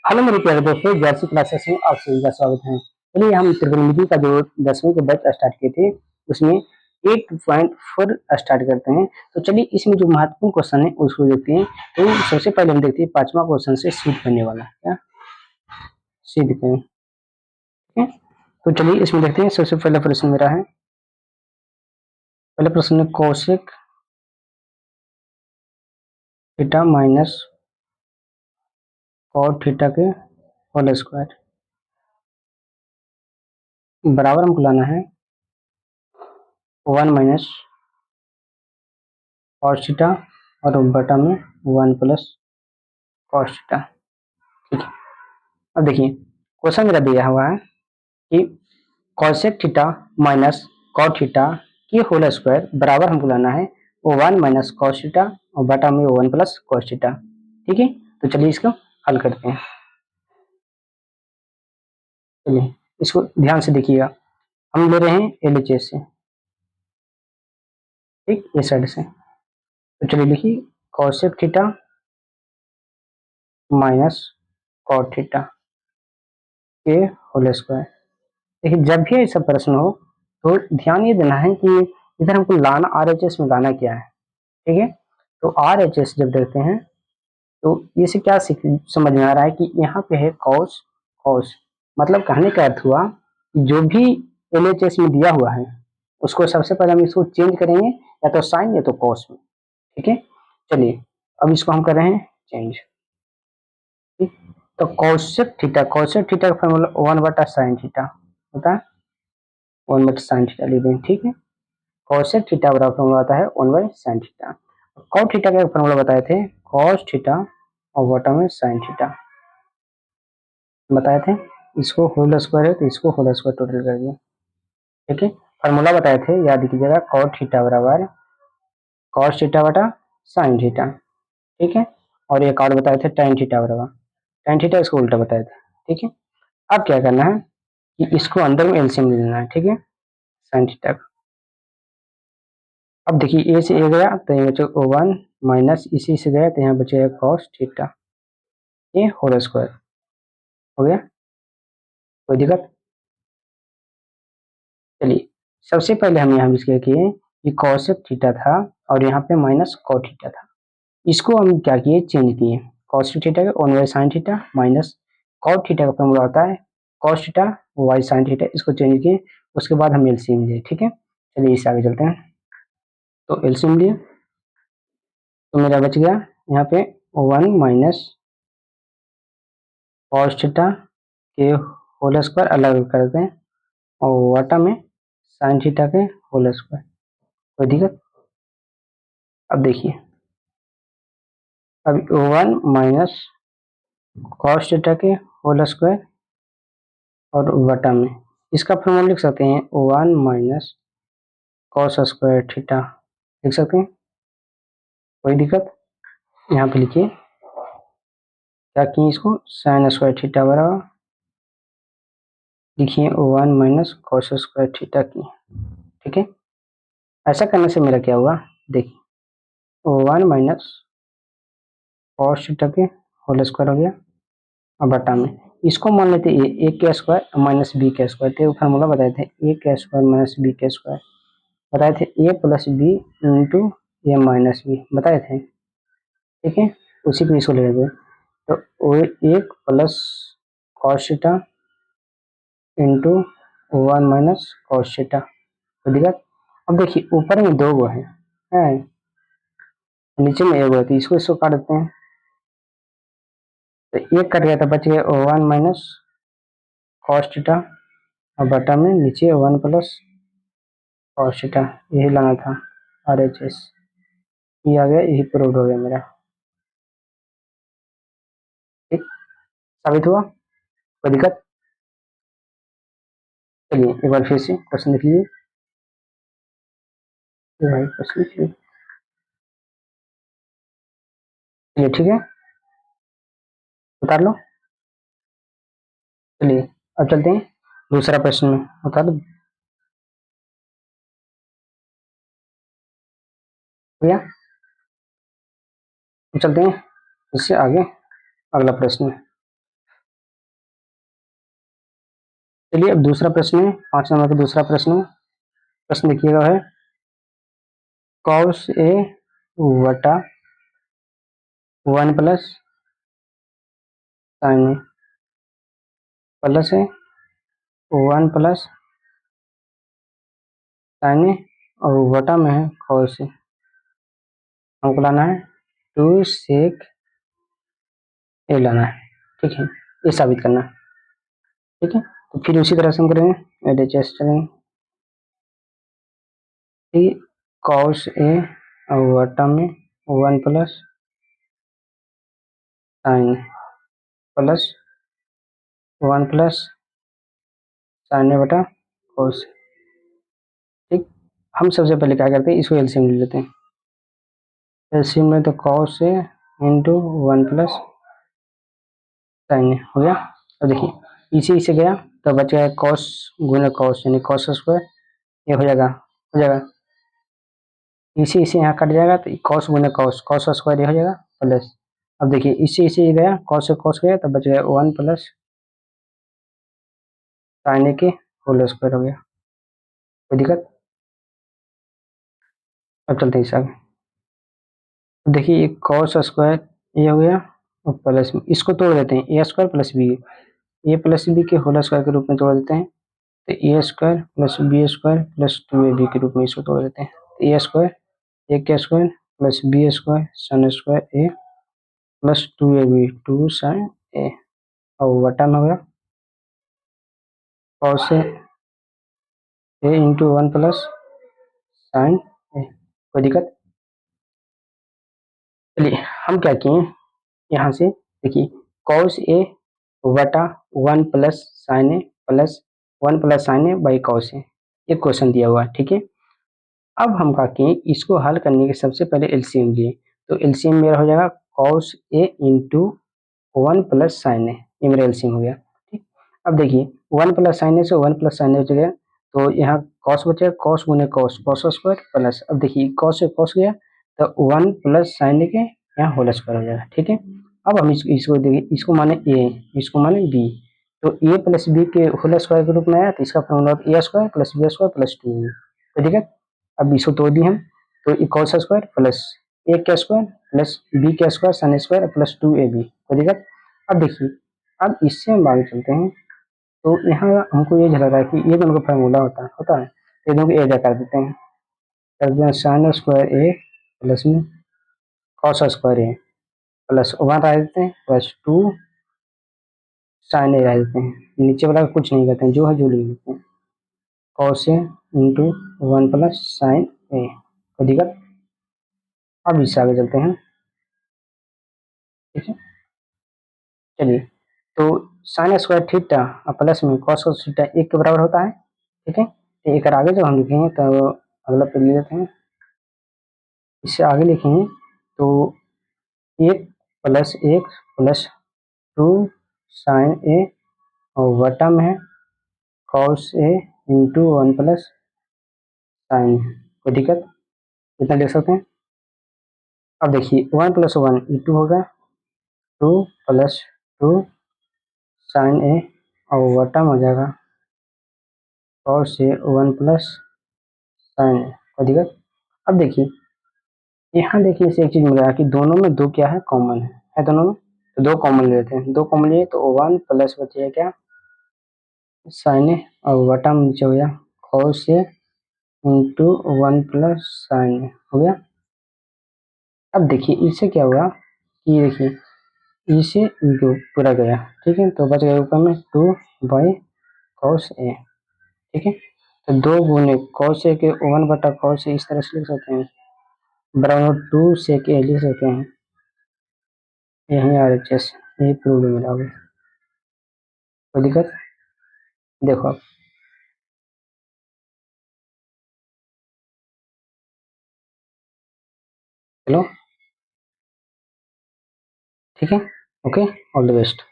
Hello मेरे प्यारे दोस्तों, जैसी क्लासेस में आप सभी का स्वागत है। चलिए हम त्रिकोणमिति का जो 10वीं के बैच स्टार्ट किए थे उसमें 8.4 स्टार्ट करते हैं। तो चलिए इसमें जो महत्वपूर्ण क्वेश्चन है उसको देखते हैं। तो सबसे पहले हम देखते हैं पांचवा क्वेश्चन से सिद्ध करने वाला क्या सिद्ध करें। ठीक है, तो चलिए इसमें देखते हैं। सबसे पहला प्रश्न मेरा है, पहला प्रश्न है cosec theta minus cot theta के होल स्क्वायर बराबर हमको लाना है 1 माइनस कॉस थीटा और बटा में 1 प्लस कॉस थीटा। ठीक है, अब देखिए क्वेश्चन मेरा दिया हुआ है कि cosec theta minus cot theta की होल स्क्वायर बराबर हमको लाना है 1 माइनस कॉस थीटा और बटा में 1 प्लस कॉस थीटा। ठीक है, तो चलिए इसको हल करते हैं। चलिए इसको ध्यान से देखिएगा, हम ले रहे हैं एलएचएस से, ठीक, इस साइड से। तो चलिए लिखिए cosec theta minus cot theta के होल स्क्वायर। देखिए जब भी ऐसा प्रश्न हो तो ध्यान ये देना है कि इधर हमको लाना आरएचएस में लाना क्या है। ठीक है, तो आरएचएस जब देखते हैं तो इसे क्या समझ में आ रहा है कि यहाँ पे है कॉस कॉस, मतलब कहने का अर्थ हुआ जो भी एलएचएस में दिया हुआ है उसको सबसे पहले हम इसको चेंज करेंगे, या तो साइन या तो कॉस में। ठीक है, चलिए अब इसको हम कर रहे हैं चेंज। ठीक, तो कॉसेक थीटा का फॉर्मूला 1/sin थीटा होता है, 1/sin थीटा ले दें। ठीक है, कॉसेक थीटा बराबर फॉर्मूला आता है 1/sin थीटा। कॉट थीटा का फॉर्मूला बताए थे कॉस थीटा और बटा में साइन थीटा बताए थे। इसको होल स्क्वायर है तो इसको होल स्क्वायर टोटल कर दिया। ठीक है, फॉर्मूला बताए थे, याद कीजिएगा, कॉट थीटा बराबर कॉस थीटा बटा साइन थीटा। ठीक है, और एक और बताए थे tan थीटा बराबर tan थीटा, इसको उल्टा बताए थे। ठीक है, अब क्या करना है कि इसको अंदर में एलसीएम ले लेना है। ठीक है, साइन थीटा का। अब देखिए ए से ए गया तो ये बचेगा 1 माइनस इसी से गया तो यहाँ बचेगा कॉस थीटा, ये होल स्क्वायर हो गया। कोई दिक्कत? चलिए सबसे पहले हम यहाँ क्या किए कि कॉसेक थीटा था और यहाँ पे माइनस कॉट थीटा था, इसको हम क्या किए चेंज किए। कॉस थीटा का 1/sin theta minus cot theta का फॉर्मूला होता है cos theta by sine theta, इसको चेंज किए। उसके बाद हम एलसीएम लिए। ठीक है, चलिए इससे आगे चलते हैं। तो एलसीएम लिए तो मेरा बच गया यहाँ पे 1 माइनस कॉस थीटा के होल स्क्वायर अलग करते हैं और वाटा में साइन थीटा के होल स्क्वायर। कोई दिक्कत? अब देखिए, अब 1 माइनस कॉस थीटा के होल स्क्वायर और वटा में इसका फॉर्मूला लिख सकते हैं 1 माइनस कॉस स्क्वायर थीटा लिख सकते हैं। कोई दिक्कत? यहाँ पे लिखिए क्या किए इसको साइन स्क्वायर थीटा बराबर लिखिए 1 माइनस कॉस स्क्वायर थीटा की। ठीक है, ऐसा करने से मेरा क्या हुआ, देखिए 1 माइनस कॉस थीटा के होल स्क्वायर हो गया और बटा में इसको मान लेते ए के स्क्वायर माइनस बी के स्क्वायर, तो फार्मूला बताए थे ए के स्क्वायर माइनस बी के स्क्वायर, बताए थे ए प्लस बी इंटू ए माइनस बी बताए थे। ठीक है, उसी को इसको ले लेते हैं तो वो 1 plus cos theta into 1 minus cos theta. तो दिक्कत? अब देखिए ऊपर में दो गो है नीचे में एक गो है, तो इसको काट देते हैं। तो एक कट गया तो बच गया 1 माइनस कॉस थीटा और बटा में नीचे 1 प्लस कॉस थीटा, यही लाना था आर एच एस, ये आ गया, यही प्रूव हो गया मेरा। ठीक, साबित हुआ। कोई दिक्कत? चलिए एक बार फिर से क्वेश्चन लिख लीजिए। भाई क्वेश्चन लिख लीजिए। चलिए ठीक है, उतार लो। चलिए अब चलते हैं दूसरा प्रश्न में, उतार लो भैया। अब चलते हैं इससे आगे अगला प्रश्न। चलिए अब दूसरा प्रश्न है, 5 नंबर का दूसरा प्रश्न। प्रश्न देखिएगा है कॉस ए बटा 1 प्लस साइन ए प्लस है 1 प्लस साइन ए और बटा में है कॉस ए। हमको लाना है 2 सेक ए लाना है, ठीक है, ये साबित करना है, ठीक है। तो फिर उसी तरह से हम करेंगे एडजस्ट करेंगे कि कॉस ए और बटा में 1 plus sine plus 1 plus sine A बटा कॉस, ठीक। हम सबसे पहले क्या करते हैं, इसको एलसीएम ले लेते हैं। एलसीएम में तो cos A into 1 plus sine ए हो गया। अब देखिए इसी से गया तो बच गया कॉस गुना कॉस यानी कॉस स्क्वायर, ये हो जाएगा इसी इसे यहाँ कट जाएगा तो कॉस गुना कॉस कॉस स्क्वायर ये हो जाएगा प्लस। अब देखिए इसी इसे गया कॉस से कॉस गया तो बच गया 1 प्लस साइन ए के होल स्क्वायर हो गया। कोई दिक्कत? अब चलते हैं इस आगे। देखिए ये कॉस स्क्वायर ये हो गया और प्लस में इसको तोड़ देते हैं, A square plus B, A plus B के होल स्क्वायर के रूप में तोड़ देते हैं तो A square plus B square plus 2ab के रूप में इसको तोड़ देते हैं। ए स्क्वायर ए के square plus B square sine square A plus 2ab 2 sine A और बटा में हो गया cos A into 1 plus sine A. कोई दिक्कत? चलिए हम क्या किए यहाँ से, देखिए कॉस ए बटा 1 plus sine A plus 1 plus sine A by cos A, ये क्वेश्चन दिया हुआ है, ठीक है। अब हम क्या किए इसको हल करने के सबसे पहले एलसीएम लिए, तो एलसीएम मेरा हो जाएगा cos A into 1 plus sine ए, ये मेरा एलसीएम हो गया, ठीक। अब देखिए 1 प्लस साइन ए से 1 प्लस साइन ए गया तो यहाँ कॉस बचेगा कॉस गुने कॉस कॉस स्क्वायर प्लस, अब देखिए कॉस से कॉस गया तो 1 प्लस साइन ए के यहाँ होल स्क्वायर हो जाएगा, ठीक है। अब हम इसको देखिए इसको माने ए इसको माने बी, तो ए प्लस बी के होल स्क्वायर के रूप में आया तो इसका formula A square plus B square plus 2, तो ठीक है। अब इसको तोड़ दिए हम तो ये कॉस स्क्वायर प्लस ए के स्क्वायर प्लस बी के square sine square plus 2ab, तो ठीक है। अब देखिए अब इससे हम आगे चलते हैं तो यहाँ हमको ये झलक रहा है कि ये दोनों का फार्मूला होता है तो ये दोनों को ए कर देते हैं, कर देते हैं साइन स्क्वायर ए प्लस में कॉस स्क्वायर ए प्लस 1 रह देते हैं प्लस 2 साइन ए रह देते हैं, नीचे वाला कुछ नहीं करते हैं, जो है जो लिख देते हैं cos A into 1 plus sine A, कोई दिक्कत? अब इससे आगे चलते हैं, ठीक है। चलिए तो साइन स्क्वायर थीटा और प्लस में कॉस थीटा एक के बराबर होता है, ठीक है। तो एक आगे जब हम लिखेंगे तो अगला पेज ले लेते हैं, इससे आगे लिखेंगे तो 1 प्लस 2 साइन ए और बटा में है cos A into 1 plus sign, कोई दिक्कत? कितना लिख सकते हैं? अब देखिए 1 प्लस 1 टू होगा 2 प्लस 2 साइन ए और बटा में हो जाएगा cos A 1 plus sine A, कोई दिक्कत? अब देखिए यहाँ देखिए इसे एक चीज मिल रहा है कि दोनों में दो क्या है कॉमन है दोनों में, तो दो कॉमन ले लेते हैं, दो कॉमन लिए तो 1 प्लस बचेगा क्या साइन ए और बटा में नीचे हो गया cos A into 1 plus sine ए हो गया। अब देखिए इससे क्या हुआ कि देखिए इसे इंटू पूरा गया, ठीक है, तो बच गया ऊपर में 2 बाई कॉस ए, ठीक है। तो 2 गुने कॉस ए के 1 बटा कॉस ए इस तरह से लिख सकते हैं, बराबर 2 सेक ए लिख सकते हैं, यही RHS यही प्रूव मिला होगा, कोई दिक्कत? देखो आप, चलो ठीक है, ओके, ऑल द बेस्ट।